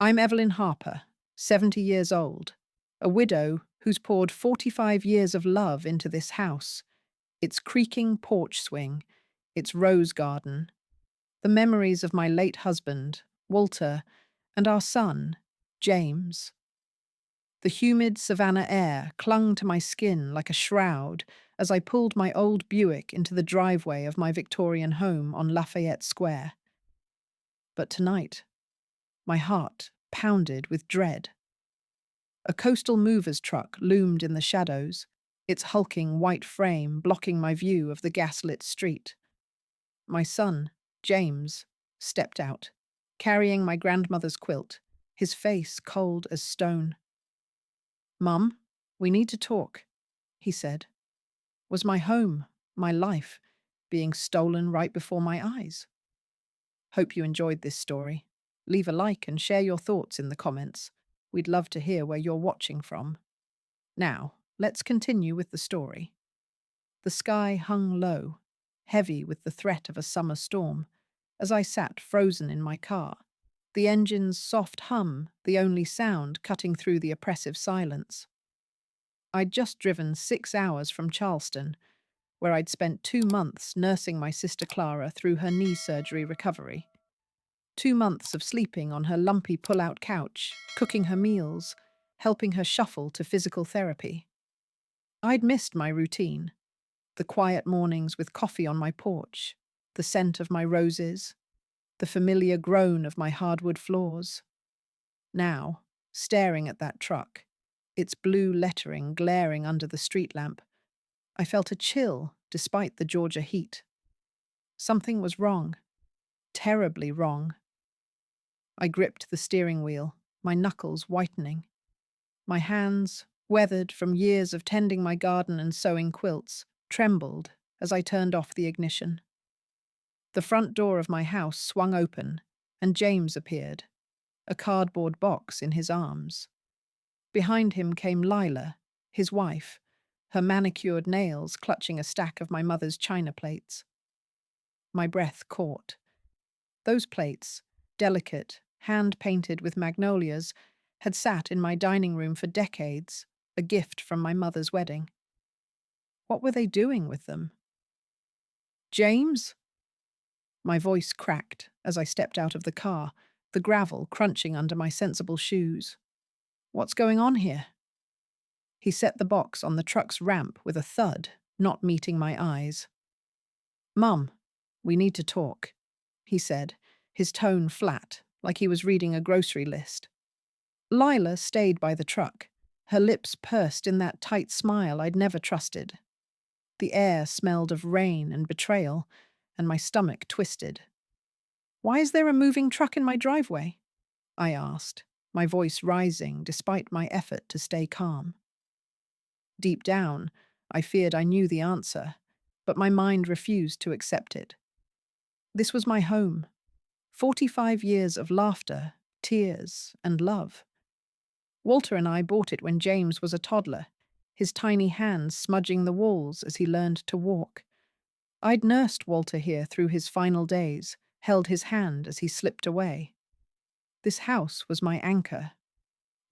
I'm Evelyn Harper, 70 years old, a widow who's poured 45 years of love into this house, its creaking porch swing, its rose garden, the memories of my late husband, Walter, and our son, James. The humid savannah air clung to my skin like a shroud as I pulled my old Buick into the driveway of my Victorian home on Lafayette Square. But tonight, my heart pounded with dread. A coastal mover's truck loomed in the shadows, its hulking white frame blocking my view of the gaslit street. My son, James, stepped out, carrying my grandmother's quilt, his face cold as stone. "Mum, we need to talk," he said. Was my home, my life, being stolen right before my eyes? Hope you enjoyed this story. Leave a like and share your thoughts in the comments. We'd love to hear where you're watching from. Now, let's continue with the story. The sky hung low, heavy with the threat of a summer storm, as I sat frozen in my car, the engine's soft hum the only sound cutting through the oppressive silence. I'd just driven 6 hours from Charleston, where I'd spent 2 months nursing my sister Clara through her knee surgery recovery. 2 months of sleeping on her lumpy pull-out couch, cooking her meals, helping her shuffle to physical therapy. I'd missed my routine, the quiet mornings with coffee on my porch, the scent of my roses, the familiar groan of my hardwood floors. Now, staring at that truck, its blue lettering glaring under the street lamp, I felt a chill despite the Georgia heat. Something was wrong, terribly wrong. I gripped the steering wheel, my knuckles whitening. My hands, weathered from years of tending my garden and sewing quilts, trembled as I turned off the ignition. The front door of my house swung open, and James appeared, a cardboard box in his arms. Behind him came Lila, his wife, her manicured nails clutching a stack of my mother's china plates. My breath caught. Those plates, delicate, hand-painted with magnolias, had sat in my dining room for decades, a gift from my mother's wedding. What were they doing with them? "James?" My voice cracked as I stepped out of the car, the gravel crunching under my sensible shoes. "What's going on here?" He set the box on the truck's ramp with a thud, not meeting my eyes. "Mum, we need to talk," he said, his tone flat, like he was reading a grocery list. Lila stayed by the truck, her lips pursed in that tight smile I'd never trusted. The air smelled of rain and betrayal, and my stomach twisted. "Why is there a moving truck in my driveway?" I asked, my voice rising despite my effort to stay calm. Deep down, I feared I knew the answer, but my mind refused to accept it. This was my home. 45 years of laughter, tears, and love. Walter and I bought it when James was a toddler, his tiny hands smudging the walls as he learned to walk. I'd nursed Walter here through his final days, held his hand as he slipped away. This house was my anchor,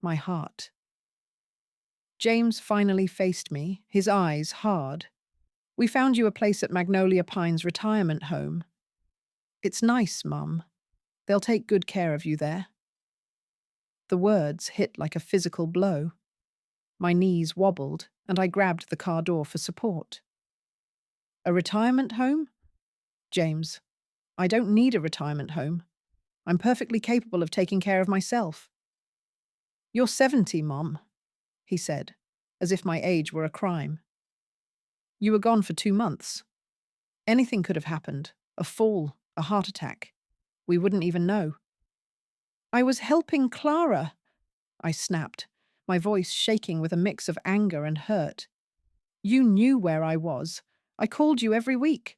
my heart. James finally faced me, his eyes hard. "We found you a place at Magnolia Pines retirement home." "It's nice, Mum. They'll take good care of you there." The words hit like a physical blow. My knees wobbled, and I grabbed the car door for support. "A retirement home?" "James, I don't need a retirement home. I'm perfectly capable of taking care of myself." "You're 70, Mom," he said, as if my age were a crime. "You were gone for 2 months. Anything could have happened. A fall, a heart attack. We wouldn't even know." "I was helping Clara," I snapped, my voice shaking with a mix of anger and hurt. "You knew where I was. I called you every week."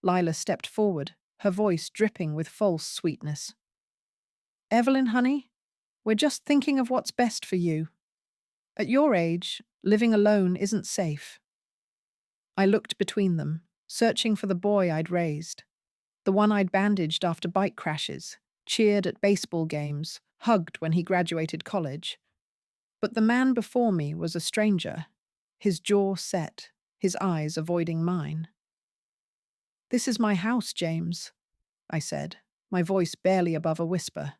Lila stepped forward, her voice dripping with false sweetness. "Evelyn, honey, we're just thinking of what's best for you. At your age, living alone isn't safe." I looked between them, searching for the boy I'd raised, the one I'd bandaged after bike crashes, cheered at baseball games, hugged when he graduated college. But the man before me was a stranger, his jaw set, his eyes avoiding mine. "This is my house, James," I said, my voice barely above a whisper.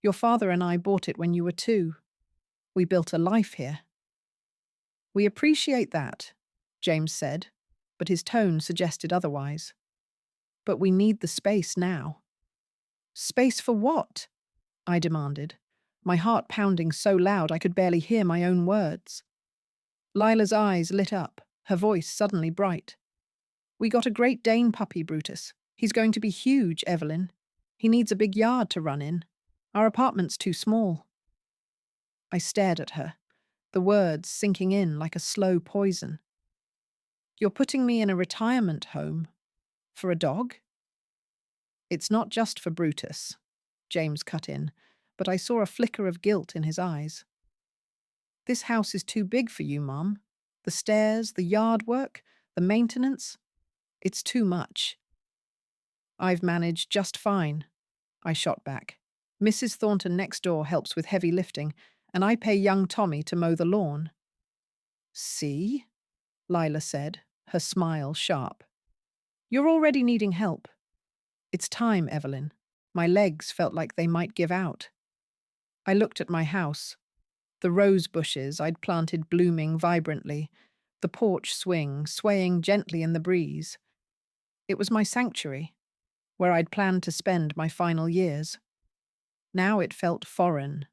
"Your father and I bought it when you were 2. We built a life here." "We appreciate that," James said, but his tone suggested otherwise. "But we need the space now." "Space for what?" I demanded, my heart pounding so loud I could barely hear my own words. Lila's eyes lit up, her voice suddenly bright. "We got a Great Dane puppy, Brutus. He's going to be huge, Evelyn. He needs a big yard to run in. Our apartment's too small." I stared at her, the words sinking in like a slow poison. "You're putting me in a retirement home? For a dog?" "It's not just for Brutus," James cut in, but I saw a flicker of guilt in his eyes. "This house is too big for you, Mum. The stairs, the yard work, the maintenance. It's too much." "I've managed just fine," I shot back. "Mrs. Thornton next door helps with heavy lifting, and I pay young Tommy to mow the lawn." "See?" Lila said, her smile sharp. "You're already needing help." "It's time, Evelyn." My legs felt like they might give out. I looked at my house, the rose bushes I'd planted blooming vibrantly, the porch swing swaying gently in the breeze. It was my sanctuary, where I'd planned to spend my final years. Now it felt foreign,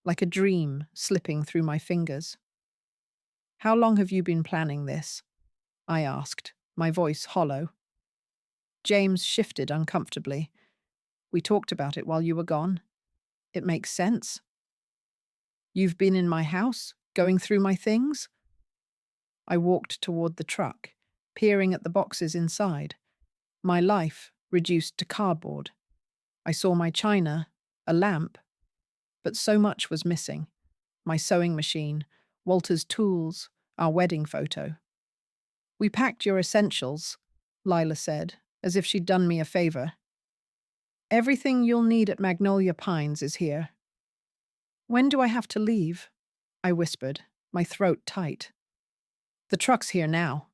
like a dream slipping through my fingers. "How long have you been planning this?" I asked, my voice hollow. James shifted uncomfortably. "We talked about it while you were gone. It makes sense." "You've been in my house, going through my things?" I walked toward the truck, peering at the boxes inside. My life reduced to cardboard. I saw my china, a lamp, but so much was missing. My sewing machine, Walter's tools, our wedding photo. "We packed your essentials," Lila said, as if she'd done me a favor. "Everything you'll need at Magnolia Pines is here." "When do I have to leave?" I whispered, my throat tight. "The truck's here now,"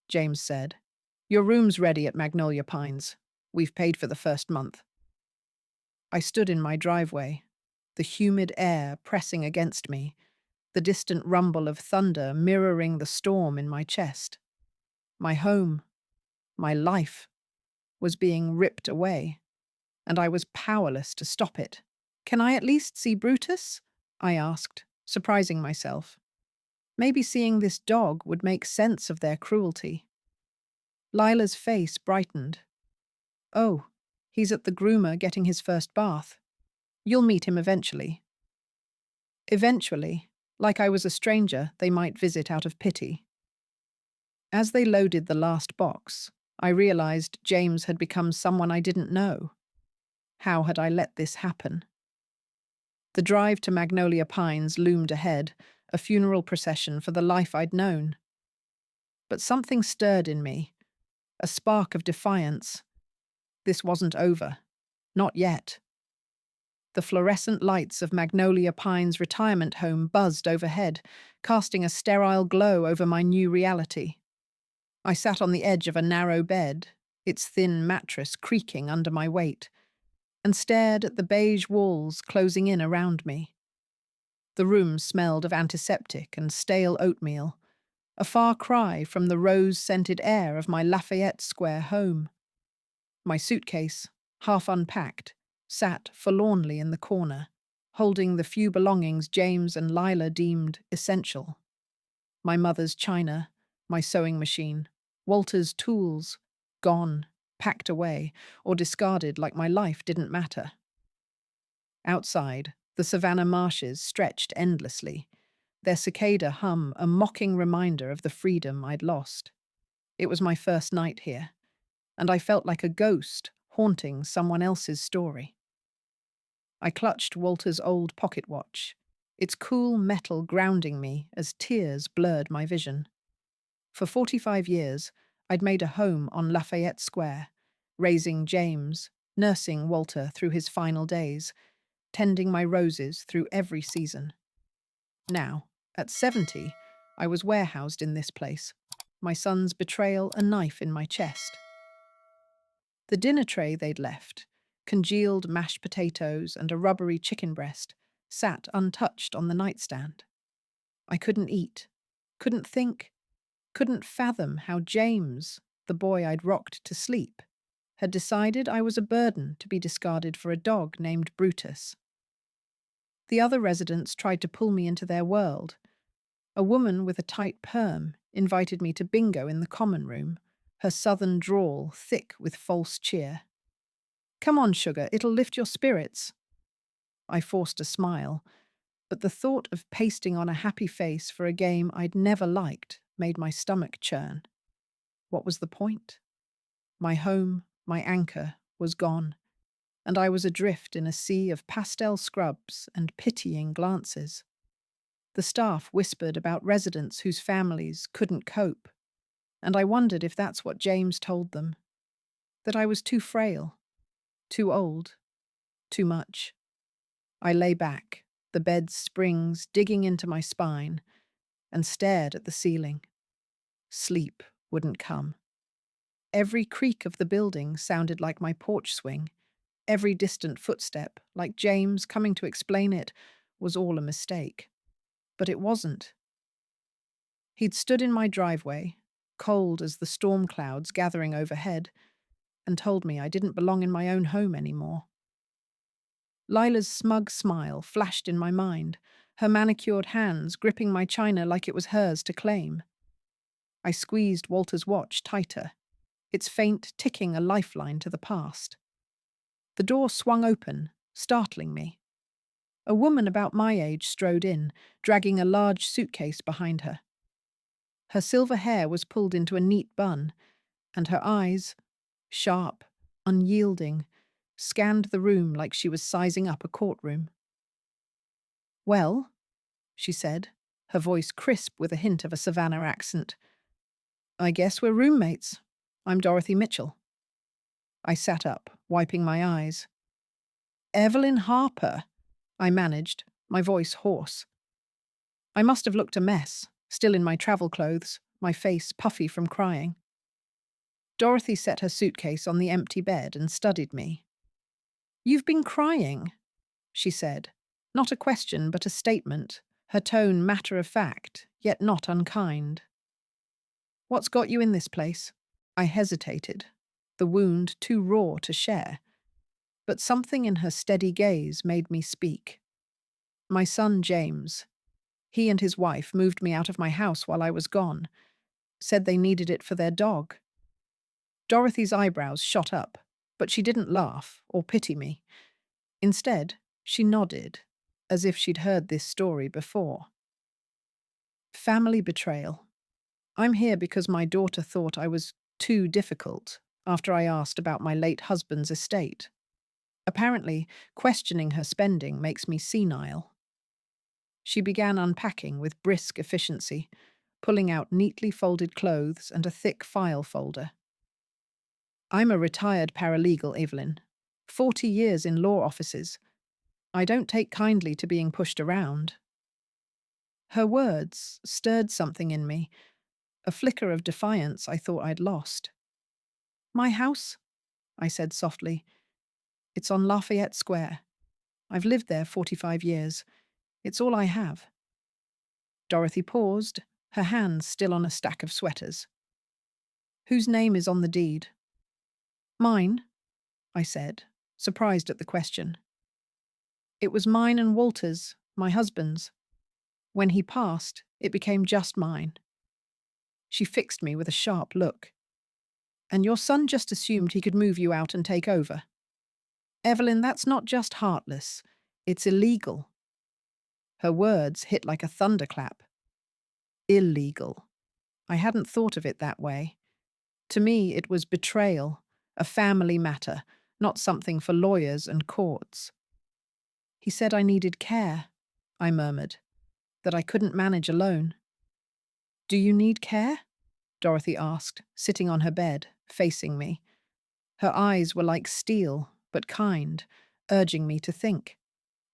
James said. "Your room's ready at Magnolia Pines. We've paid for the first month." I stood in my driveway, the humid air pressing against me, the distant rumble of thunder mirroring the storm in my chest. My home, my life, was being ripped away, and I was powerless to stop it. "Can I at least see Brutus?" I asked, surprising myself. Maybe seeing this dog would make sense of their cruelty. Lila's face brightened. "Oh, he's at the groomer getting his first bath. You'll meet him eventually." Eventually, like I was a stranger they might visit out of pity. As they loaded the last box, I realized James had become someone I didn't know. How had I let this happen? The drive to Magnolia Pines loomed ahead, a funeral procession for the life I'd known. But something stirred in me, a spark of defiance. This wasn't over. Not yet. The fluorescent lights of Magnolia Pines' retirement home buzzed overhead, casting a sterile glow over my new reality. I sat on the edge of a narrow bed, its thin mattress creaking under my weight, and stared at the beige walls closing in around me. The room smelled of antiseptic and stale oatmeal, a far cry from the rose-scented air of my Lafayette Square home. My suitcase, half unpacked, sat forlornly in the corner, holding the few belongings James and Lila deemed essential. My mother's china, my sewing machine, Walter's tools, gone, packed away, or discarded like my life didn't matter. Outside, the savannah marshes stretched endlessly, their cicada hum a mocking reminder of the freedom I'd lost. It was my first night here, and I felt like a ghost haunting someone else's story. I clutched Walter's old pocket watch, its cool metal grounding me as tears blurred my vision. For 45 years, I'd made a home on Lafayette Square, raising James, nursing Walter through his final days, tending my roses through every season. Now, at 70, I was warehoused in this place, my son's betrayal a knife in my chest. The dinner tray they'd left, congealed mashed potatoes and a rubbery chicken breast, sat untouched on the nightstand. I couldn't eat, couldn't think, couldn't fathom how James, the boy I'd rocked to sleep, had decided I was a burden to be discarded for a dog named Brutus. The other residents tried to pull me into their world. A woman with a tight perm invited me to bingo in the common room, her southern drawl thick with false cheer. "Come on, sugar, it'll lift your spirits." I forced a smile, but the thought of pasting on a happy face for a game I'd never liked made my stomach churn. What was the point? My home, my anchor, was gone, and I was adrift in a sea of pastel scrubs and pitying glances. The staff whispered about residents whose families couldn't cope, and I wondered if that's what James told them. That I was too frail, too old, too much. I lay back, the bed's springs digging into my spine, and stared at the ceiling. Sleep wouldn't come. Every creak of the building sounded like my porch swing. Every distant footstep, like James coming to explain it, was all a mistake. But it wasn't. He'd stood in my driveway, cold as the storm clouds gathering overhead, and told me I didn't belong in my own home anymore. Lila's smug smile flashed in my mind, her manicured hands gripping my china like it was hers to claim. I squeezed Walter's watch tighter, its faint ticking a lifeline to the past. The door swung open, startling me. A woman about my age strode in, dragging a large suitcase behind her. Her silver hair was pulled into a neat bun, and her eyes, sharp, unyielding, scanned the room like she was sizing up a courtroom. "Well," she said, her voice crisp with a hint of a Savannah accent, "I guess we're roommates. I'm Dorothy Mitchell." I sat up, wiping my eyes. "Evelyn Harper," I managed, my voice hoarse. I must have looked a mess, still in my travel clothes, my face puffy from crying. Dorothy set her suitcase on the empty bed and studied me. "You've been crying," she said. Not a question, but a statement, her tone matter-of-fact, yet not unkind. "What's got you in this place?" I hesitated, the wound too raw to share. But something in her steady gaze made me speak. "My son, James. He and his wife moved me out of my house while I was gone. Said they needed it for their dog." Dorothy's eyebrows shot up, but she didn't laugh or pity me. Instead, she nodded, as if she'd heard this story before. "Family betrayal. I'm here because my daughter thought I was too difficult after I asked about my late husband's estate. Apparently, questioning her spending makes me senile." She began unpacking with brisk efficiency, pulling out neatly folded clothes and a thick file folder. "I'm a retired paralegal, Evelyn. 40 years in law offices. I don't take kindly to being pushed around." Her words stirred something in me, a flicker of defiance I thought I'd lost. "My house?" I said softly. "It's on Lafayette Square. I've lived there 45 years. It's all I have." Dorothy paused, her hands still on a stack of sweaters. "Whose name is on the deed?" "Mine," I said, surprised at the question. "It was mine and Walter's, my husband's. When he passed, it became just mine." She fixed me with a sharp look. "And your son just assumed he could move you out and take over?" "Evelyn, that's not just heartless. It's illegal." Her words hit like a thunderclap. Illegal. I hadn't thought of it that way. To me, it was betrayal, a family matter, not something for lawyers and courts. "He said I needed care," I murmured, "that I couldn't manage alone." "Do you need care?" Dorothy asked, sitting on her bed, facing me. Her eyes were like steel, but kind, urging me to think.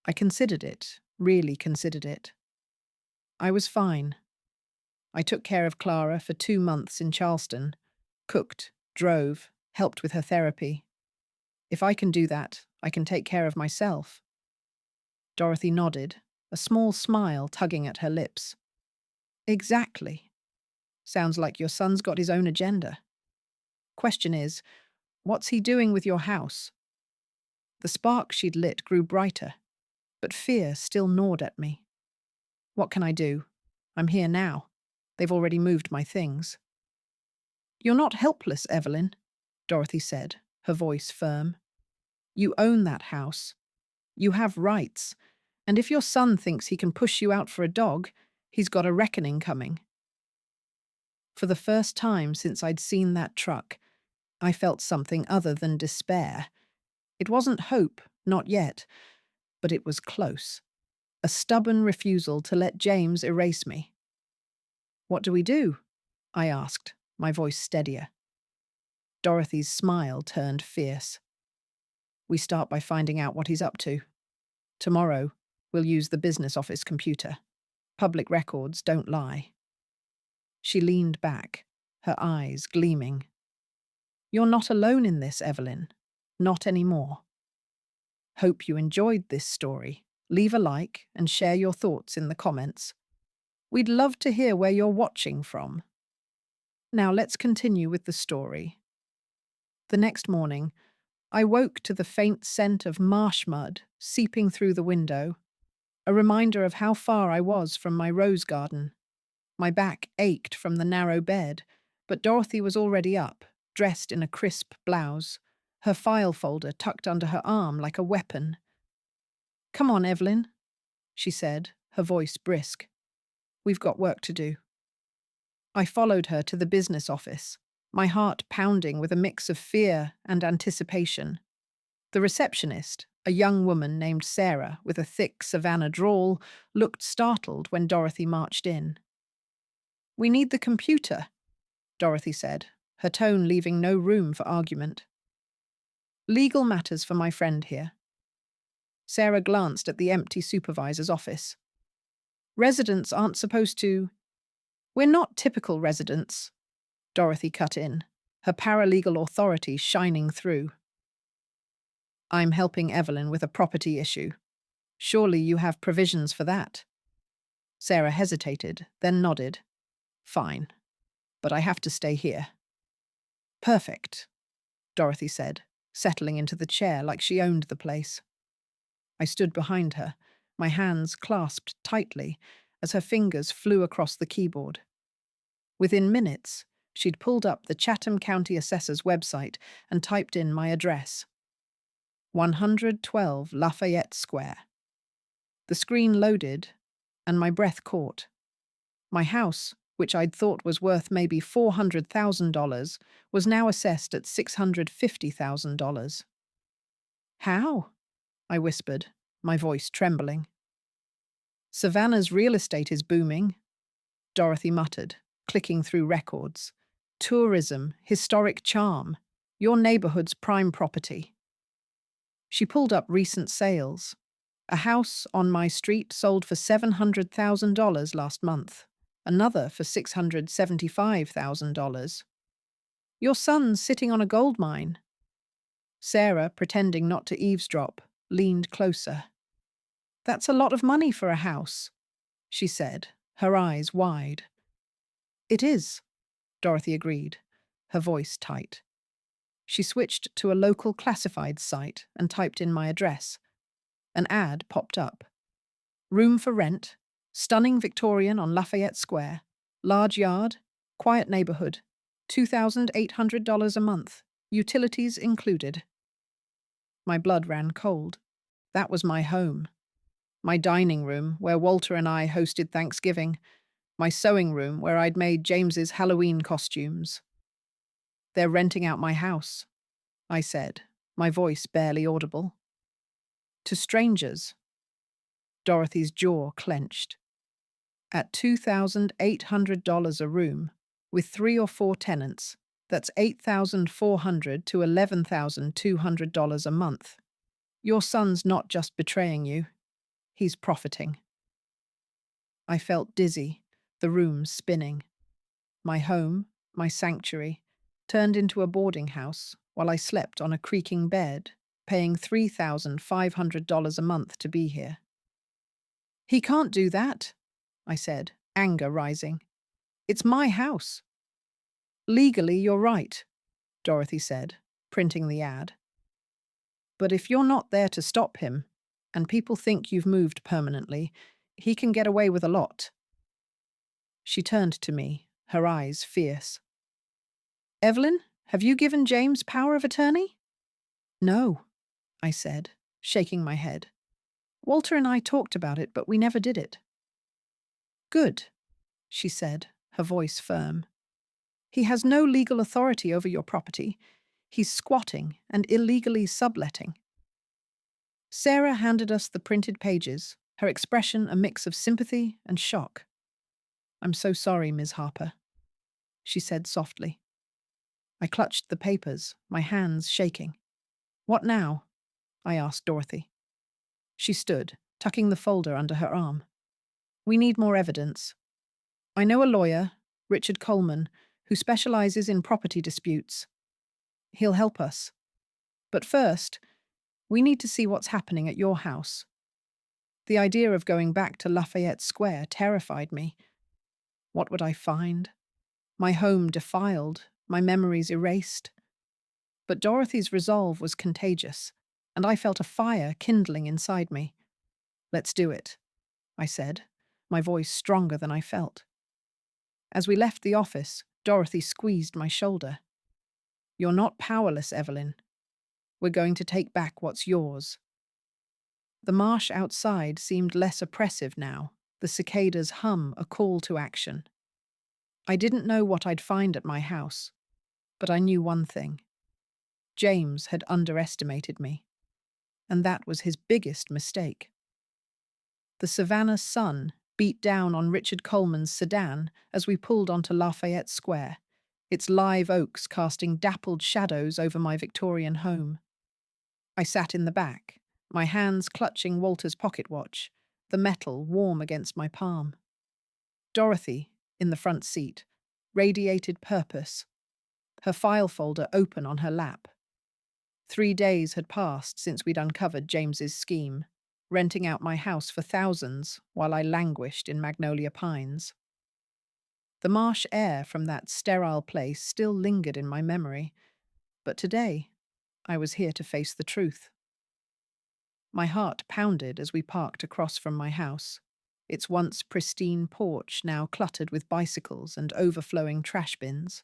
I considered it, really considered it. I was fine. I took care of Clara for 2 months in Charleston, cooked, drove, helped with her therapy. If I can do that, I can take care of myself. Dorothy nodded, a small smile tugging at her lips. Exactly. Sounds like your son's got his own agenda. Question is, what's he doing with your house? The spark she'd lit grew brighter, but fear still gnawed at me. What can I do? I'm here now. They've already moved my things. You're not helpless, Evelyn, Dorothy said, her voice firm. You own that house. You have rights. And if your son thinks he can push you out for a dog, he's got a reckoning coming. For the first time since I'd seen that truck, I felt something other than despair. It wasn't hope, not yet, but it was close. A stubborn refusal to let James erase me. What do we do? I asked, my voice steadier. Dorothy's smile turned fierce. We start by finding out what he's up to. Tomorrow, we'll use the business office computer. Public records don't lie. She leaned back, her eyes gleaming. You're not alone in this, Evelyn. Not anymore. Hope you enjoyed this story. Leave a like and share your thoughts in the comments. We'd love to hear where you're watching from. Now let's continue with the story. The next morning, I woke to the faint scent of marsh mud seeping through the window, a reminder of how far I was from my rose garden. My back ached from the narrow bed, but Dorothy was already up, dressed in a crisp blouse, her file folder tucked under her arm like a weapon. Come on, Evelyn, she said, her voice brisk. We've got work to do. I followed her to the business office, my heart pounding with a mix of fear and anticipation. The receptionist, a young woman named Sarah with a thick Savannah drawl, looked startled when Dorothy marched in. We need the computer, Dorothy said, her tone leaving no room for argument. Legal matters for my friend here. Sarah glanced at the empty supervisor's office. Residents aren't supposed to... We're not typical residents, Dorothy cut in, her paralegal authority shining through. I'm helping Evelyn with a property issue. Surely you have provisions for that. Sarah hesitated, then nodded. Fine, but I have to stay here. Perfect, Dorothy said, settling into the chair like she owned the place. I stood behind her, my hands clasped tightly as her fingers flew across the keyboard. Within minutes, she'd pulled up the Chatham County Assessor's website and typed in my address. 112 Lafayette Square. The screen loaded, and my breath caught. My house, which I'd thought was worth maybe $400,000, was now assessed at $650,000. How? I whispered, my voice trembling. Savannah's real estate is booming, Dorothy muttered, clicking through records. Tourism, historic charm, your neighborhood's prime property. She pulled up recent sales. A house on my street sold for $700,000 last month, another for $675,000. Your son's sitting on a gold mine. Sarah, pretending not to eavesdrop, leaned closer. That's a lot of money for a house, she said, her eyes wide. It is, Dorothy agreed, her voice tight. She switched to a local classified site and typed in my address. An ad popped up. Room for rent, stunning Victorian on Lafayette Square, large yard, quiet neighborhood, $2,800 a month, utilities included. My blood ran cold. That was my home. My dining room, where Walter and I hosted Thanksgiving. My sewing room, where I'd made James's Halloween costumes. They're renting out my house, I said, my voice barely audible. To strangers. Dorothy's jaw clenched. At $2,800 a room, with 3 or 4 tenants, That's $8,400 to $11,200 a month. Your son's not just betraying you, he's profiting. I felt dizzy, the room spinning. My home, my sanctuary, turned into a boarding house while I slept on a creaking bed, paying $3,500 a month to be here. He can't do that, I said, anger rising. It's my house. Legally, you're right, Dorothy said, printing the ad. But if you're not there to stop him, and people think you've moved permanently, he can get away with a lot. She turned to me, her eyes fierce. Evelyn, have you given James power of attorney? No, I said, shaking my head. Walter and I talked about it, but we never did it. Good, she said, her voice firm. He has no legal authority over your property. He's squatting and illegally subletting. Sarah handed us the printed pages, her expression a mix of sympathy and shock. I'm so sorry, Ms. Harper, she said softly. I clutched the papers, my hands shaking. What now? I asked Dorothy. She stood, tucking the folder under her arm. We need more evidence. I know a lawyer, Richard Coleman, who specializes in property disputes. He'll help us. But first, we need to see what's happening at your house. The idea of going back to Lafayette Square terrified me. What would I find? My home defiled, my memories erased. But Dorothy's resolve was contagious, and I felt a fire kindling inside me. Let's do it, I said, my voice stronger than I felt. As we left the office, Dorothy squeezed my shoulder. You're not powerless, Evelyn. We're going to take back what's yours. The marsh outside seemed less oppressive now, the cicadas' hum a call to action. I didn't know what I'd find at my house, but I knew one thing. James had underestimated me, and that was his biggest mistake. The Savannah sun beat down on Richard Coleman's sedan as we pulled onto Lafayette Square, its live oaks casting dappled shadows over my Victorian home. I sat in the back, my hands clutching Walter's pocket watch, the metal warm against my palm. Dorothy, in the front seat, radiated purpose, her file folder open on her lap. 3 days had passed since we'd uncovered James's scheme, renting out my house for thousands while I languished in Magnolia Pines. The marsh air from that sterile place still lingered in my memory, but today I was here to face the truth. My heart pounded as we parked across from my house, its once pristine porch now cluttered with bicycles and overflowing trash bins.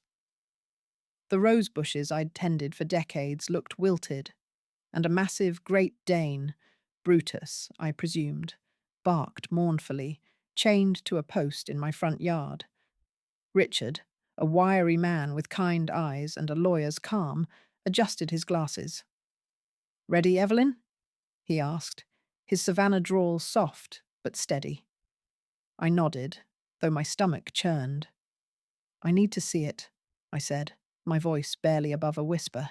The rose bushes I'd tended for decades looked wilted, and a massive Great Dane, Brutus, I presumed, barked mournfully, chained to a post in my front yard. Richard, a wiry man with kind eyes and a lawyer's calm, adjusted his glasses. Ready, Evelyn? He asked, his Savannah drawl soft but steady. I nodded, though my stomach churned. I need to see it, I said, my voice barely above a whisper.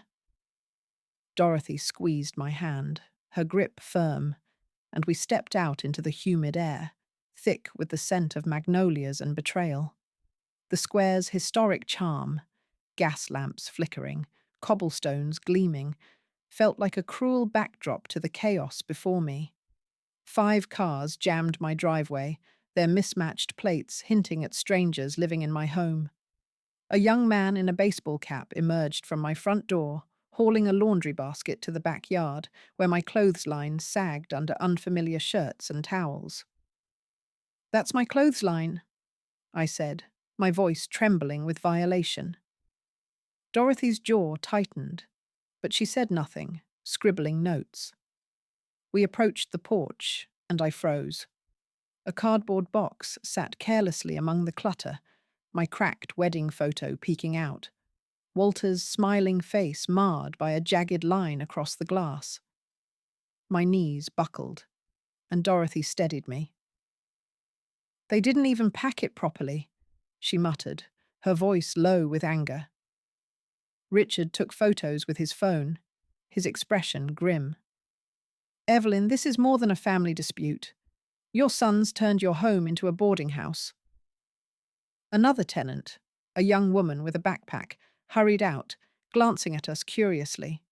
Dorothy squeezed my hand, her grip firm, and we stepped out into the humid air, thick with the scent of magnolias and betrayal. The square's historic charm, gas lamps flickering, cobblestones gleaming, felt like a cruel backdrop to the chaos before me. 5 cars jammed my driveway, their mismatched plates hinting at strangers living in my home. A young man in a baseball cap emerged from my front door, hauling a laundry basket to the backyard, where my clothesline sagged under unfamiliar shirts and towels. That's my clothesline, I said, my voice trembling with violation. Dorothy's jaw tightened, but she said nothing, scribbling notes. We approached the porch, and I froze. A cardboard box sat carelessly among the clutter, my cracked wedding photo peeking out, Walter's smiling face marred by a jagged line across the glass. My knees buckled, and Dorothy steadied me. They didn't even pack it properly, she muttered, her voice low with anger. Richard took photos with his phone, his expression grim. Evelyn, this is more than a family dispute. Your sons turned your home into a boarding house. Another tenant, a young woman with a backpack, hurried out, glancing at us curiously.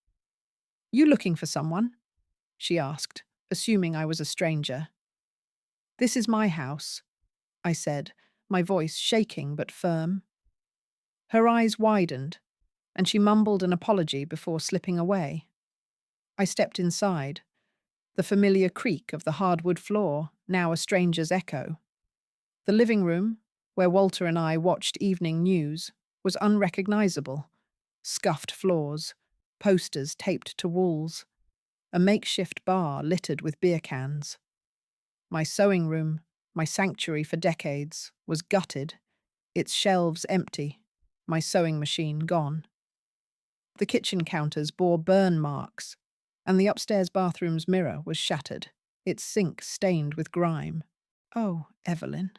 You looking for someone? She asked, assuming I was a stranger. This is my house, I said, my voice shaking but firm. Her eyes widened, and she mumbled an apology before slipping away. I stepped inside, the familiar creak of the hardwood floor, now a stranger's echo. The living room, where Walter and I watched evening news, was unrecognizable. Scuffed floors, posters taped to walls, a makeshift bar littered with beer cans. My sewing room, my sanctuary for decades, was gutted, its shelves empty, my sewing machine gone. The kitchen counters bore burn marks, and the upstairs bathroom's mirror was shattered, its sink stained with grime. Oh, Evelyn,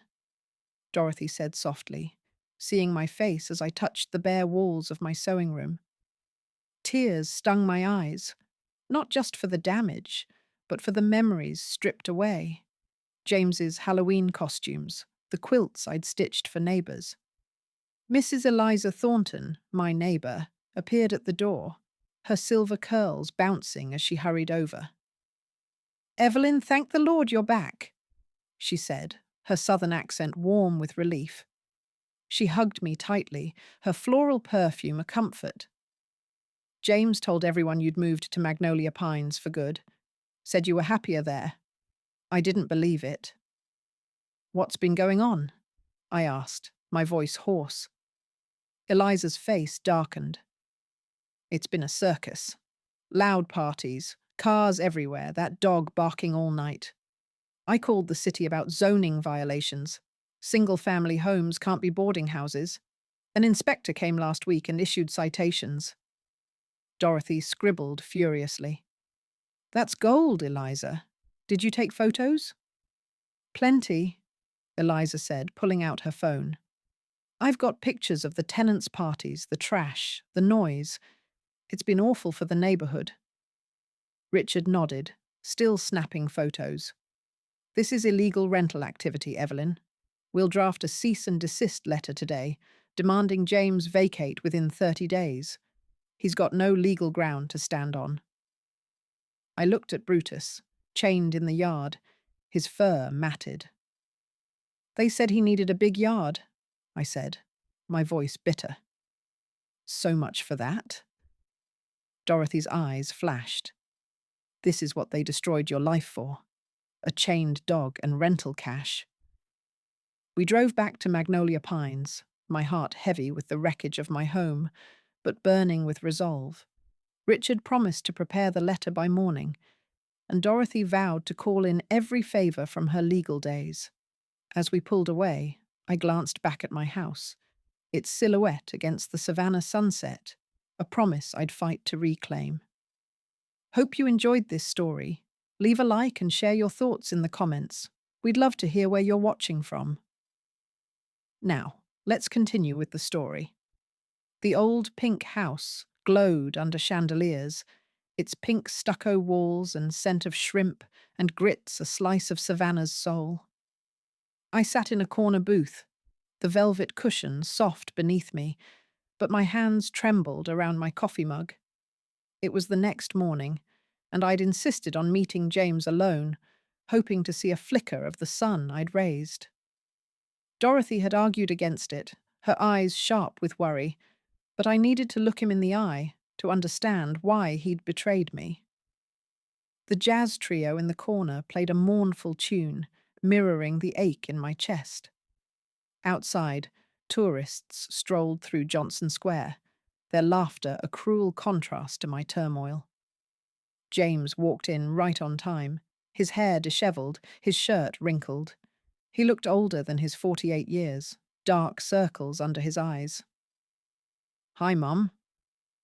Dorothy said softly, seeing my face as I touched the bare walls of my sewing room. Tears stung my eyes, not just for the damage, but for the memories stripped away. James's Halloween costumes, the quilts I'd stitched for neighbours. Mrs. Eliza Thornton, my neighbour, appeared at the door, her silver curls bouncing as she hurried over. Evelyn, thank the Lord you're back, she said, her southern accent warm with relief. She hugged me tightly, her floral perfume a comfort. James told everyone you'd moved to Magnolia Pines for good. Said you were happier there. I didn't believe it. What's been going on? I asked, my voice hoarse. Eliza's face darkened. It's been a circus. Loud parties, cars everywhere, that dog barking all night. I called the city about zoning violations. Single-family homes can't be boarding houses. An inspector came last week and issued citations. Dorothy scribbled furiously. That's gold, Eliza. Did you take photos? Plenty, Eliza said, pulling out her phone. I've got pictures of the tenants' parties, the trash, the noise. It's been awful for the neighbourhood. Richard nodded, still snapping photos. This is illegal rental activity, Evelyn. We'll draft a cease and desist letter today, demanding James vacate within 30 days. He's got no legal ground to stand on. I looked at Brutus, chained in the yard, his fur matted. They said he needed a big yard, I said, my voice bitter. So much for that? Dorothy's eyes flashed. This is what they destroyed your life for. A chained dog and rental cash. We drove back to Magnolia Pines, my heart heavy with the wreckage of my home, but burning with resolve. Richard promised to prepare the letter by morning, and Dorothy vowed to call in every favour from her legal days. As we pulled away, I glanced back at my house, its silhouette against the savannah sunset, a promise I'd fight to reclaim. Hope you enjoyed this story. Leave a like and share your thoughts in the comments. We'd love to hear where you're watching from. Now, let's continue with the story. The old pink house glowed under chandeliers, its pink stucco walls and scent of shrimp and grits a slice of Savannah's soul. I sat in a corner booth, the velvet cushion soft beneath me, but my hands trembled around my coffee mug. It was the next morning, and I'd insisted on meeting James alone, hoping to see a flicker of the sun I'd raised. Dorothy had argued against it, her eyes sharp with worry, but I needed to look him in the eye to understand why he'd betrayed me. The jazz trio in the corner played a mournful tune, mirroring the ache in my chest. Outside, tourists strolled through Johnson Square, their laughter a cruel contrast to my turmoil. James walked in right on time, his hair dishevelled, his shirt wrinkled. He looked older than his 48 years, dark circles under his eyes. "Hi, Mum,"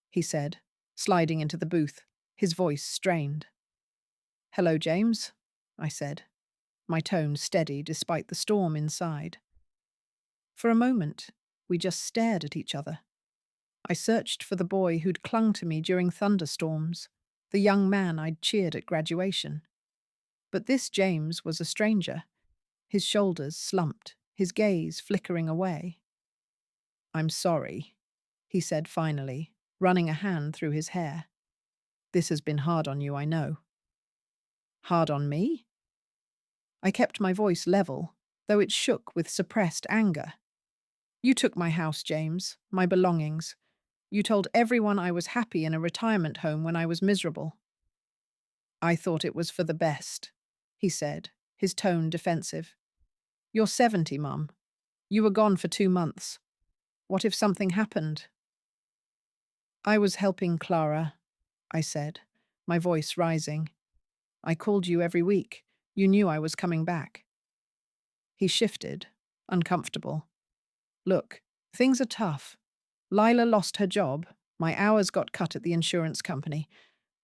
he said, sliding into the booth, his voice strained. "Hello, James," I said, my tone steady despite the storm inside. For a moment, we just stared at each other. I searched for the boy who'd clung to me during thunderstorms, the young man I'd cheered at graduation. But this James was a stranger, his shoulders slumped, his gaze flickering away. "I'm sorry," he said finally, running a hand through his hair. "This has been hard on you, I know." "Hard on me?" I kept my voice level, though it shook with suppressed anger. "You took my house, James, my belongings. You told everyone I was happy in a retirement home when I was miserable." "I thought it was for the best," he said, his tone defensive. "You're 70, Mum. You were gone for 2 months. What if something happened?" "I was helping Clara," I said, my voice rising. "I called you every week. You knew I was coming back." He shifted, uncomfortable. "Look, things are tough. Lila lost her job. My hours got cut at the insurance company.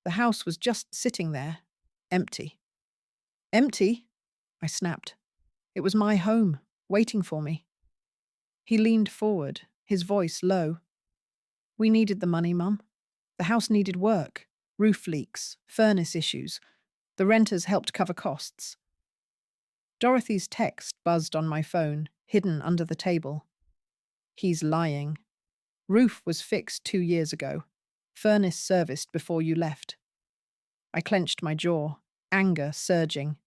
The house was just sitting there, empty." "Empty?" I snapped. "It was my home, waiting for me." He leaned forward, his voice low. "We needed the money, Mum. The house needed work, roof leaks, furnace issues. The renters helped cover costs." Dorothy's text buzzed on my phone, hidden under the table. "He's lying. Roof was fixed 2 years ago. Furnace serviced before you left." I clenched my jaw, anger surging.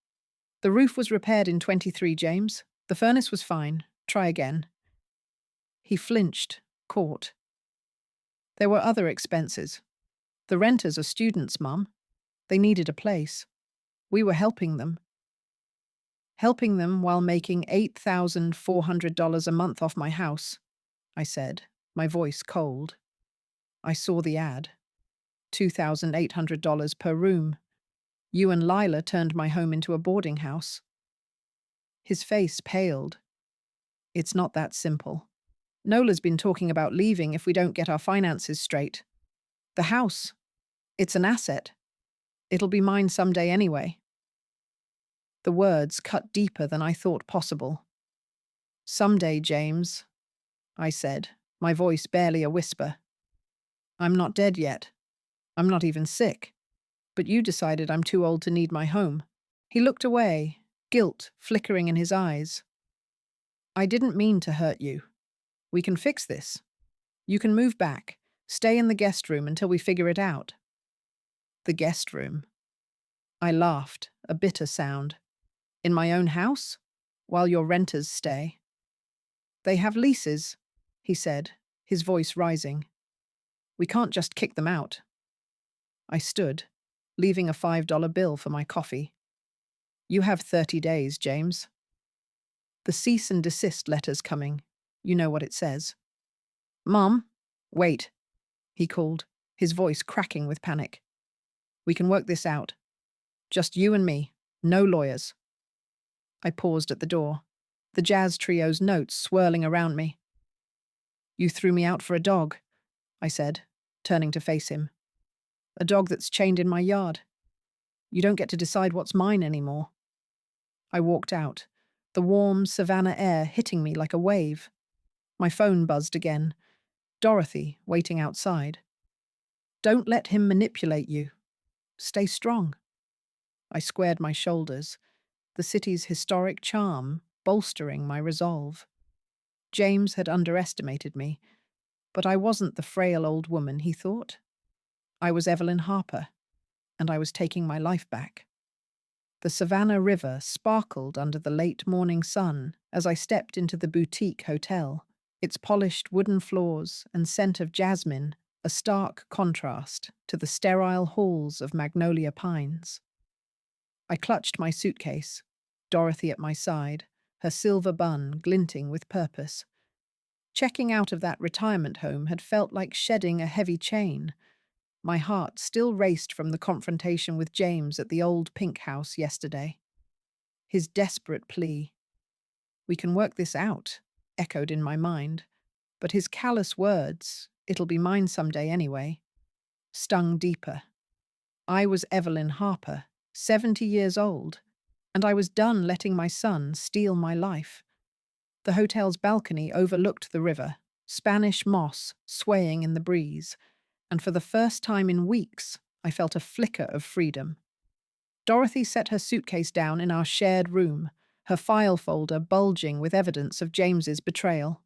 "The roof was repaired in 23, James. The furnace was fine. Try again." He flinched, caught. "There were other expenses. The renters are students, Mum. They needed a place. We were helping them. Helping them while making $8,400 a month off my house," I said, my voice cold. "I saw the ad. $2,800 per room. You and Lila turned my home into a boarding house." His face paled. "It's not that simple. Nola's been talking about leaving if we don't get our finances straight. The house, it's an asset. It'll be mine someday anyway." The words cut deeper than I thought possible. "Someday, James," I said, my voice barely a whisper. "I'm not dead yet. I'm not even sick. But you decided I'm too old to need my home." He looked away, guilt flickering in his eyes. "I didn't mean to hurt you. We can fix this. You can move back, stay in the guest room until we figure it out." "The guest room?" I laughed, a bitter sound. "In my own house? While your renters stay?" "They have leases," he said, his voice rising. "We can't just kick them out." I stood, leaving a $5 bill for my coffee. "You have 30 days, James." "The cease and desist letter's coming. You know what it says." "Mum, wait," he called, his voice cracking with panic. "We can work this out. Just you and me, no lawyers." I paused at the door, the jazz trio's notes swirling around me. "You threw me out for a dog," I said, turning to face him. "A dog that's chained in my yard. You don't get to decide what's mine anymore." I walked out, the warm savannah air hitting me like a wave. My phone buzzed again. Dorothy, waiting outside. "Don't let him manipulate you. Stay strong." I squared my shoulders, the city's historic charm bolstering my resolve. James had underestimated me, but I wasn't the frail old woman he thought. I was Evelyn Harper, and I was taking my life back. The Savannah River sparkled under the late morning sun as I stepped into the boutique hotel, its polished wooden floors and scent of jasmine a stark contrast to the sterile halls of magnolia pines. I clutched my suitcase, Dorothy at my side, her silver bun glinting with purpose. Checking out of that retirement home had felt like shedding a heavy chain. My heart still raced from the confrontation with James at the old pink house yesterday. His desperate plea, "We can work this out," echoed in my mind, but his callous words, "It'll be mine someday anyway," stung deeper. I was Evelyn Harper, 70 years old, and I was done letting my son steal my life. The hotel's balcony overlooked the river, Spanish moss swaying in the breeze, and for the first time in weeks, I felt a flicker of freedom. Dorothy set her suitcase down in our shared room, her file folder bulging with evidence of James's betrayal.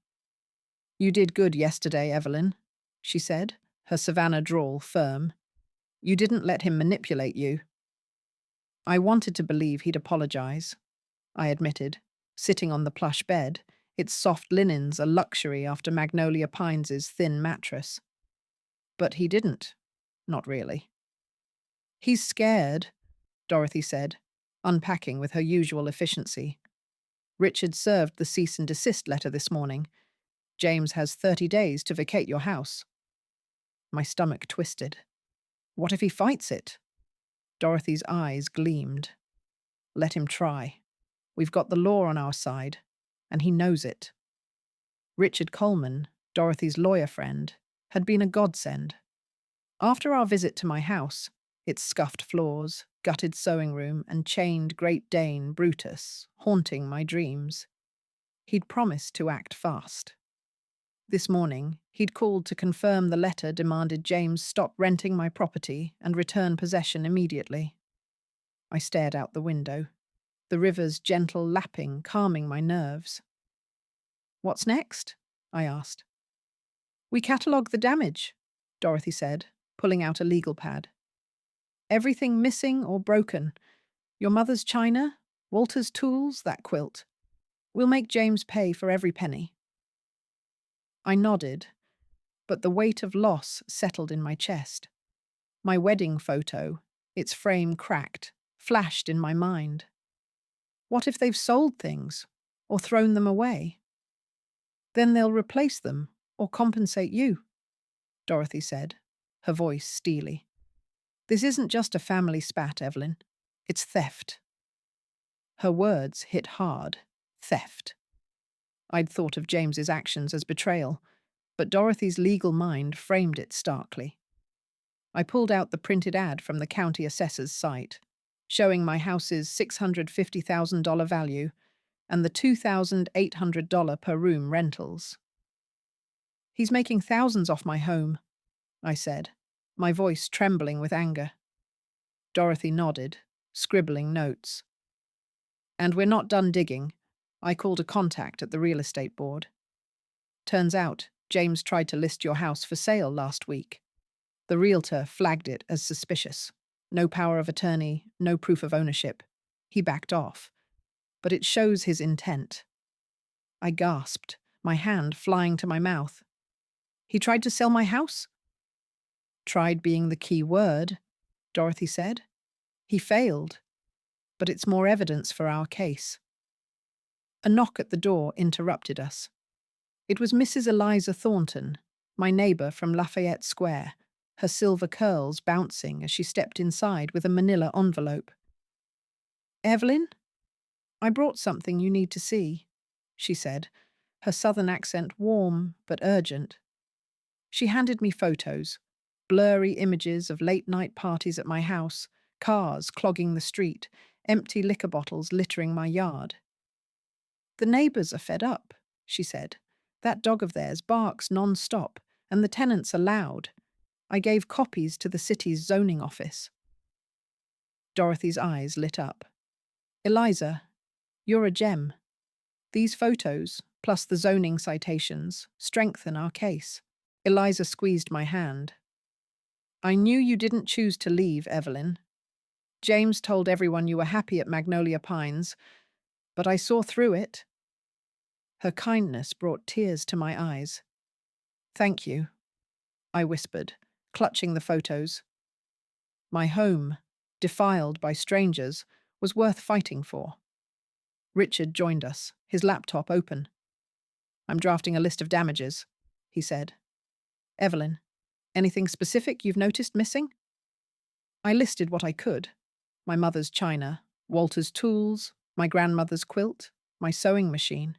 "You did good yesterday, Evelyn," she said, her Savannah drawl firm. "You didn't let him manipulate you." I wanted to believe he'd apologize, I admitted, sitting on the plush bed, its soft linens a luxury after Magnolia Pines' thin mattress. But he didn't. Not really. "He's scared," Dorothy said, unpacking with her usual efficiency. "Richard served the cease and desist letter this morning. James has 30 days to vacate your house." My stomach twisted. What if he fights it? Dorothy's eyes gleamed. Let him try. We've got the law on our side, and he knows it. Richard Coleman, Dorothy's lawyer friend, had been a godsend. After our visit to my house, its scuffed floors, gutted sewing room, and chained Great Dane Brutus haunting my dreams, he'd promised to act fast. This morning, he'd called to confirm the letter demanded James stop renting my property and return possession immediately. I stared out the window, the river's gentle lapping calming my nerves. "What's next?" I asked. "We catalogue the damage," Dorothy said, pulling out a legal pad. "Everything missing or broken. Your mother's china, Walter's tools, that quilt. We'll make James pay for every penny." I nodded, but the weight of loss settled in my chest. My wedding photo, its frame cracked, flashed in my mind. What if they've sold things or thrown them away? "Then they'll replace them or compensate you," Dorothy said, her voice steely. "This isn't just a family spat, Evelyn. It's theft." Her words hit hard. Theft. I'd thought of James's actions as betrayal, but Dorothy's legal mind framed it starkly. I pulled out the printed ad from the county assessor's site, showing my house's $650,000 value and the $2,800 per room rentals. "He's making thousands off my home," I said, my voice trembling with anger. Dorothy nodded, scribbling notes. "And we're not done digging." I called a contact at the real estate board. "Turns out, James tried to list your house for sale last week. The realtor flagged it as suspicious. No power of attorney, no proof of ownership. He backed off. But it shows his intent." I gasped, my hand flying to my mouth. "He tried to sell my house?" "Tried being the key word," Dorothy said. "He failed. But it's more evidence for our case." A knock at the door interrupted us. It was Mrs. Eliza Thornton, my neighbour from Lafayette Square, her silver curls bouncing as she stepped inside with a manila envelope. "Evelyn, I brought something you need to see," she said, her southern accent warm but urgent. She handed me photos, blurry images of late-night parties at my house, cars clogging the street, empty liquor bottles littering my yard. "The neighbours are fed up," she said. "That dog of theirs barks non-stop, and the tenants are loud. I gave copies to the city's zoning office." Dorothy's eyes lit up. "Eliza, you're a gem. These photos, plus the zoning citations, strengthen our case." Eliza squeezed my hand. "I knew you didn't choose to leave, Evelyn. James told everyone you were happy at Magnolia Pines, but I saw through it." Her kindness brought tears to my eyes. "Thank you," I whispered, clutching the photos. My home, defiled by strangers, was worth fighting for. Richard joined us, his laptop open. "I'm drafting a list of damages," he said. "Evelyn, anything specific you've noticed missing?" I listed what I could. My mother's china, Walter's tools, my grandmother's quilt, my sewing machine.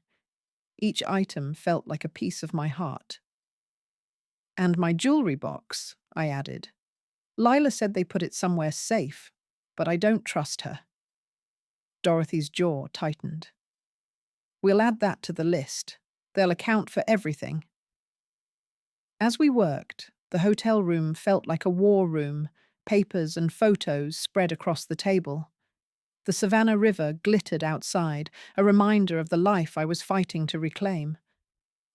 Each item felt like a piece of my heart. "And my jewelry box," I added. "Lila said they put it somewhere safe, but I don't trust her." Dorothy's jaw tightened. "We'll add that to the list. They'll account for everything." As we worked, the hotel room felt like a war room, papers and photos spread across the table. The Savannah River glittered outside, a reminder of the life I was fighting to reclaim.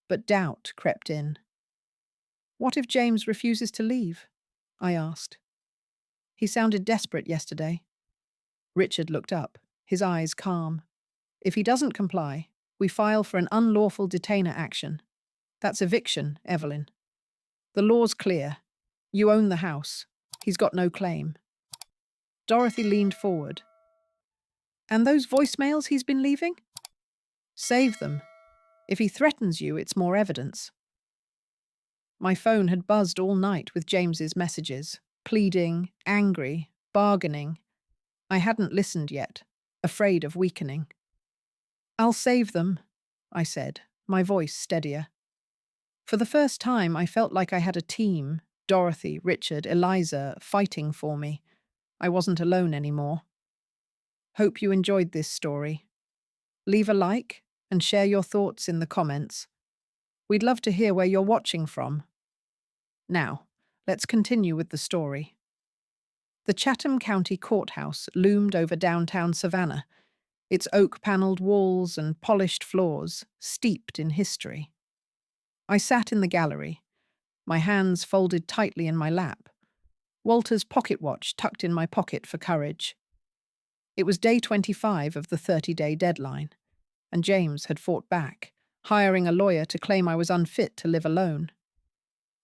But doubt crept in. "What if James refuses to leave?" I asked. "He sounded desperate yesterday." Richard looked up, his eyes calm. "If he doesn't comply, we file for an unlawful detainer action. That's eviction, Evelyn. The law's clear. You own the house. He's got no claim." Dorothy leaned forward. "And those voicemails he's been leaving?" "Save them. If he threatens you, it's more evidence." My phone had buzzed all night with James's messages, pleading, angry, bargaining. I hadn't listened yet, afraid of weakening. "I'll save them," I said, my voice steadier. For the first time, I felt like I had a team, Dorothy, Richard, Eliza, fighting for me. I wasn't alone anymore. Hope you enjoyed this story. Leave a like and share your thoughts in the comments. We'd love to hear where you're watching from. Now, let's continue with the story. The Chatham County Courthouse loomed over downtown Savannah, its oak-paneled walls and polished floors steeped in history. I sat in the gallery, my hands folded tightly in my lap, Walter's pocket watch tucked in my pocket for courage. It was day 25 of the 30-day deadline, and James had fought back, hiring a lawyer to claim I was unfit to live alone.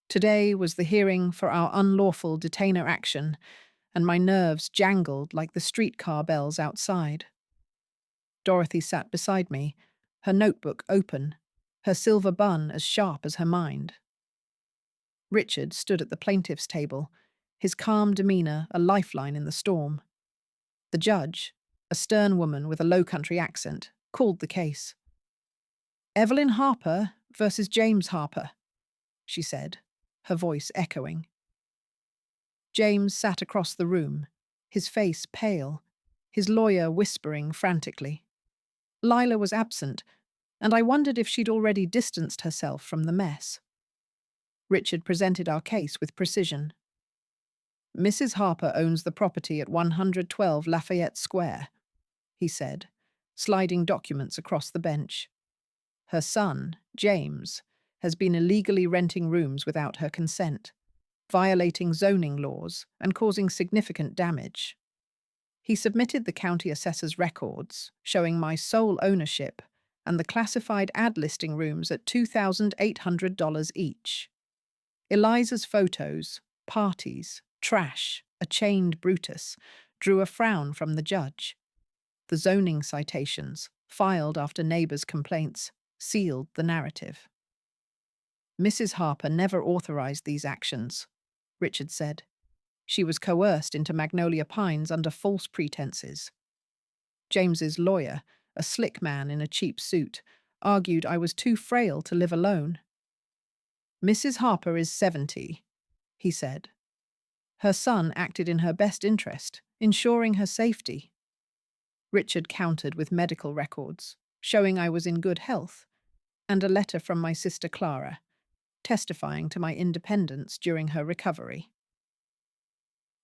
Today was the hearing for our unlawful detainer action, and my nerves jangled like the streetcar bells outside. Dorothy sat beside me, her notebook open, her silver bun as sharp as her mind. Richard stood at the plaintiff's table, his calm demeanor a lifeline in the storm. The judge, a stern woman with a low-country accent, called the case. "Evelyn Harper versus James Harper," she said, her voice echoing. James sat across the room, his face pale, his lawyer whispering frantically. Lila was absent, and I wondered if she'd already distanced herself from the mess. Richard presented our case with precision. "Mrs. Harper owns the property at 112 Lafayette Square," he said, sliding documents across the bench. "Her son, James, has been illegally renting rooms without her consent, violating zoning laws and causing significant damage. He submitted the county assessor's records, showing my sole ownership and the classified ad listing rooms at $2,800 each. Eliza's photos, parties, trash, a chained Brutus, drew a frown from the judge. The zoning citations, filed after neighbors' complaints, sealed the narrative. "Mrs. Harper never authorized these actions," Richard said. "She was coerced into Magnolia Pines under false pretenses." James's lawyer, a slick man in a cheap suit, argued I was too frail to live alone. "Mrs. Harper is 70, he said. Her son acted in her best interest, ensuring her safety." Richard countered with medical records, showing I was in good health, and a letter from my sister Clara, testifying to my independence during her recovery.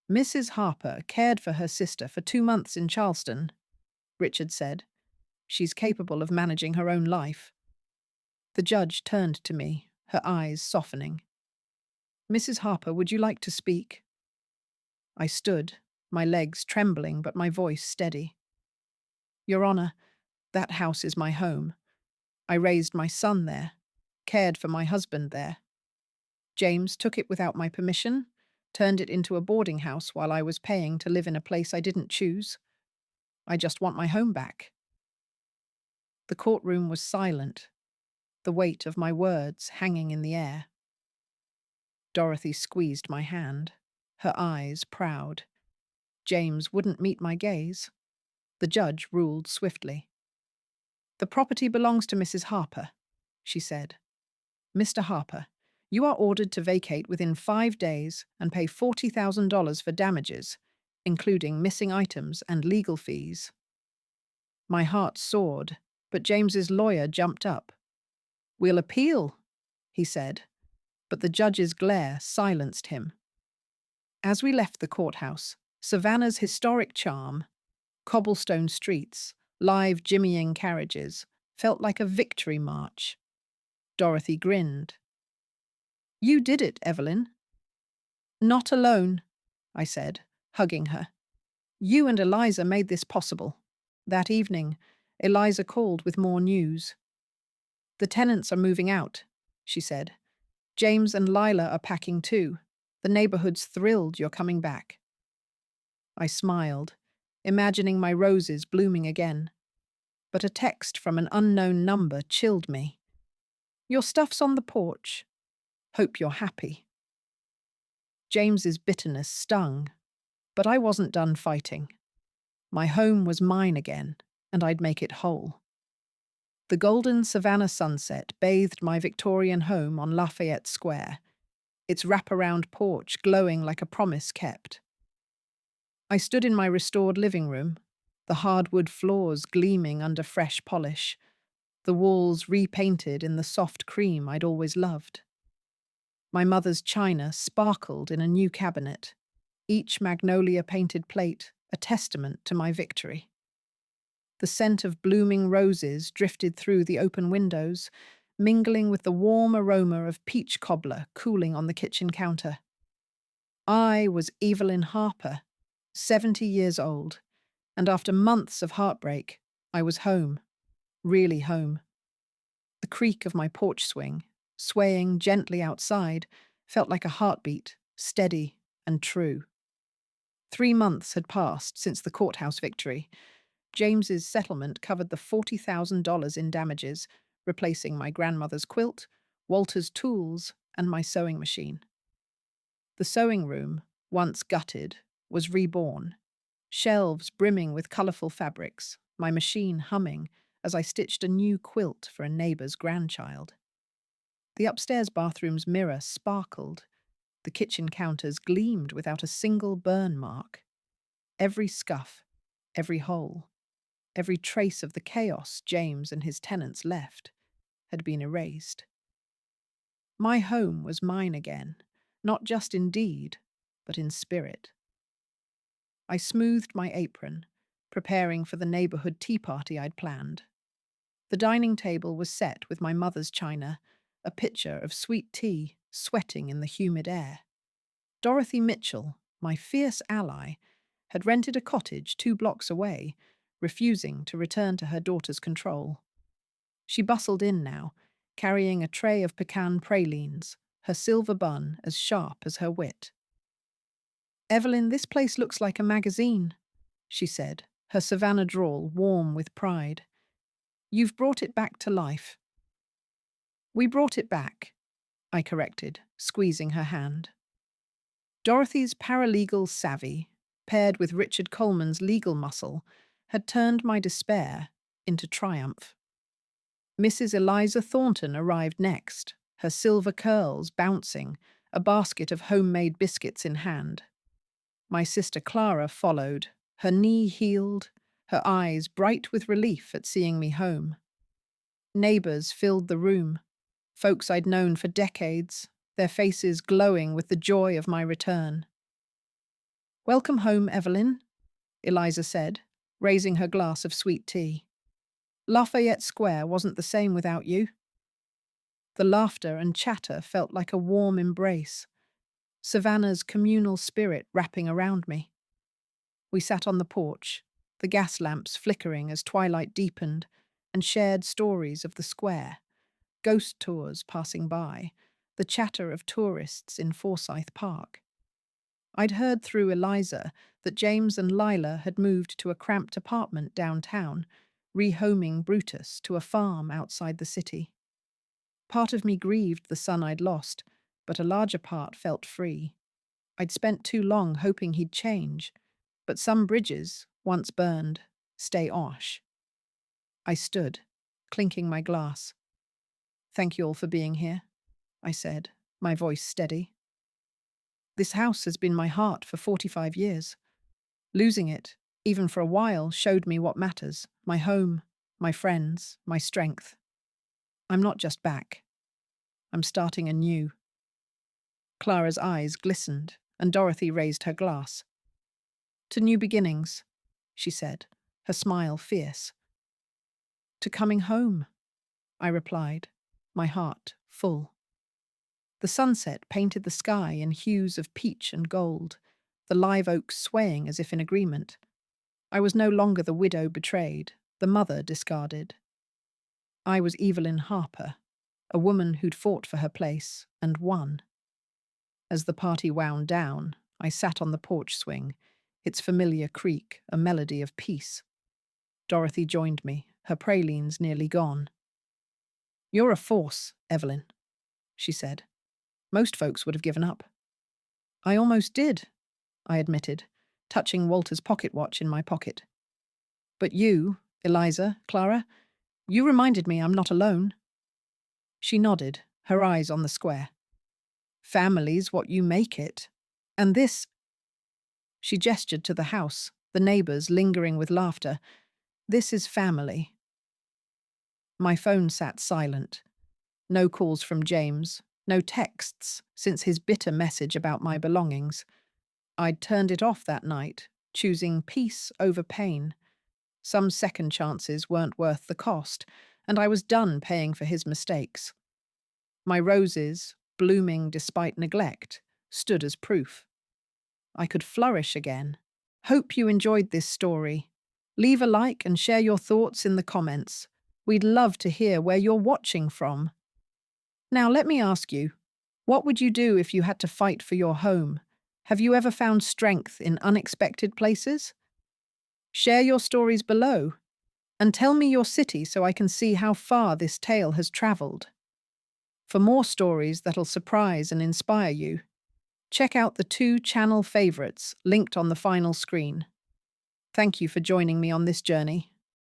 "Mrs. Harper cared for her sister for 2 months in Charleston," Richard said. "She's capable of managing her own life." The judge turned to me, her eyes softening. "Mrs. Harper, would you like to speak?" I stood, my legs trembling but my voice steady. "Your Honor, that house is my home. I raised my son there, cared for my husband there. James took it without my permission, turned it into a boarding house while I was paying to live in a place I didn't choose. I just want my home back." The courtroom was silent, the weight of my words hanging in the air. Dorothy squeezed my hand, her eyes proud. James wouldn't meet my gaze. The judge ruled swiftly. "The property belongs to Mrs. Harper," she said. "Mr. Harper, you are ordered to vacate within 5 days and pay $40,000 for damages, including missing items and legal fees." My heart soared, but James's lawyer jumped up. "We'll appeal," he said. but the judge's glare silenced him. As we left the courthouse, Savannah's historic charm, cobblestone streets, live jimmying carriages, felt like a victory march. Dorothy grinned. "You did it, Evelyn." "Not alone," I said, hugging her. "You and Eliza made this possible." That evening, Eliza called with more news. "The tenants are moving out," she said. "James and Lila are packing too. The neighborhood's thrilled you're coming back." I smiled, imagining my roses blooming again. But a text from an unknown number chilled me. "Your stuff's on the porch. Hope you're happy." James's bitterness stung, but I wasn't done fighting. My home was mine again, and I'd make it whole. The golden Savannah sunset bathed my Victorian home on Lafayette Square, its wraparound porch glowing like a promise kept. I stood in my restored living room, the hardwood floors gleaming under fresh polish, the walls repainted in the soft cream I'd always loved. My mother's china sparkled in a new cabinet, each magnolia-painted plate a testament to my victory. The scent of blooming roses drifted through the open windows, mingling with the warm aroma of peach cobbler cooling on the kitchen counter. I was Evelyn Harper, 70 years old, and after months of heartbreak, I was home, really home. The creak of my porch swing, swaying gently outside, felt like a heartbeat, steady and true. 3 months had passed since the courthouse victory. James's settlement covered the $40,000 in damages, replacing my grandmother's quilt, Walter's tools, and my sewing machine. The sewing room, once gutted, was reborn, shelves brimming with colourful fabrics, my machine humming as I stitched a new quilt for a neighbour's grandchild. The upstairs bathroom's mirror sparkled. The kitchen counters gleamed without a single burn mark. Every scuff, every hole, every trace of the chaos James and his tenants left had been erased. My home was mine again, not just in deed, but in spirit. I smoothed my apron, preparing for the neighborhood tea party I'd planned. The dining table was set with my mother's china, a pitcher of sweet tea sweating in the humid air. Dorothy Mitchell, my fierce ally, had rented a cottage 2 blocks away, refusing to return to her daughter's control. She bustled in now, carrying a tray of pecan pralines, her silver bun as sharp as her wit. "Evelyn, this place looks like a magazine," she said, her Savannah drawl warm with pride. "You've brought it back to life." "We brought it back," I corrected, squeezing her hand. Dorothy's paralegal savvy, paired with Richard Coleman's legal muscle, had turned my despair into triumph. Mrs. Eliza Thornton arrived next, her silver curls bouncing, a basket of homemade biscuits in hand. My sister Clara followed, her knee healed, her eyes bright with relief at seeing me home. Neighbours filled the room, folks I'd known for decades, their faces glowing with the joy of my return. "Welcome home, Evelyn," Eliza said, raising her glass of sweet tea. "Lafayette Square wasn't the same without you." The laughter and chatter felt like a warm embrace, Savannah's communal spirit wrapping around me. We sat on the porch, the gas lamps flickering as twilight deepened, and shared stories of the square, ghost tours passing by, the chatter of tourists in Forsyth Park. I'd heard through Eliza that James and Lila had moved to a cramped apartment downtown, rehoming Brutus to a farm outside the city. Part of me grieved the son I'd lost, but a larger part felt free. I'd spent too long hoping he'd change, but some bridges, once burned, stay ash. I stood, clinking my glass. "Thank you all for being here," I said, my voice steady. "This house has been my heart for 45 years. Losing it, even for a while, showed me what matters: my home, my friends, my strength. I'm not just back. I'm starting anew. Clara's eyes glistened, and Dorothy raised her glass. To new beginnings, she said, her smile fierce. To coming home, I replied, my heart full. The sunset painted the sky in hues of peach and gold, the live oaks swaying as if in agreement. I was no longer the widow betrayed, the mother discarded. I was Evelyn Harper, a woman who'd fought for her place and won. As the party wound down, I sat on the porch swing, its familiar creak a melody of peace. Dorothy joined me, her pralines nearly gone. You're a force, Evelyn, she said. Most folks would have given up. I almost did, I admitted, touching Walter's pocket watch in my pocket. But you, Eliza, Clara, you reminded me I'm not alone. She nodded, her eyes on the square. Family's what you make it. And this… She gestured to the house, the neighbours lingering with laughter. This is family. My phone sat silent. No calls from James, no texts since his bitter message about my belongings. I'd turned it off that night, choosing peace over pain. Some second chances weren't worth the cost, and I was done paying for his mistakes. My roses, blooming despite neglect, stood as proof. I could flourish again. Hope you enjoyed this story. Leave a like and share your thoughts in the comments. We'd love to hear where you're watching from. Now let me ask you, what would you do if you had to fight for your home? Have you ever found strength in unexpected places? Share your stories below, and tell me your city so I can see how far this tale has travelled. For more stories that'll surprise and inspire you, check out the 2 channel favourites linked on the final screen. Thank you for joining me on this journey.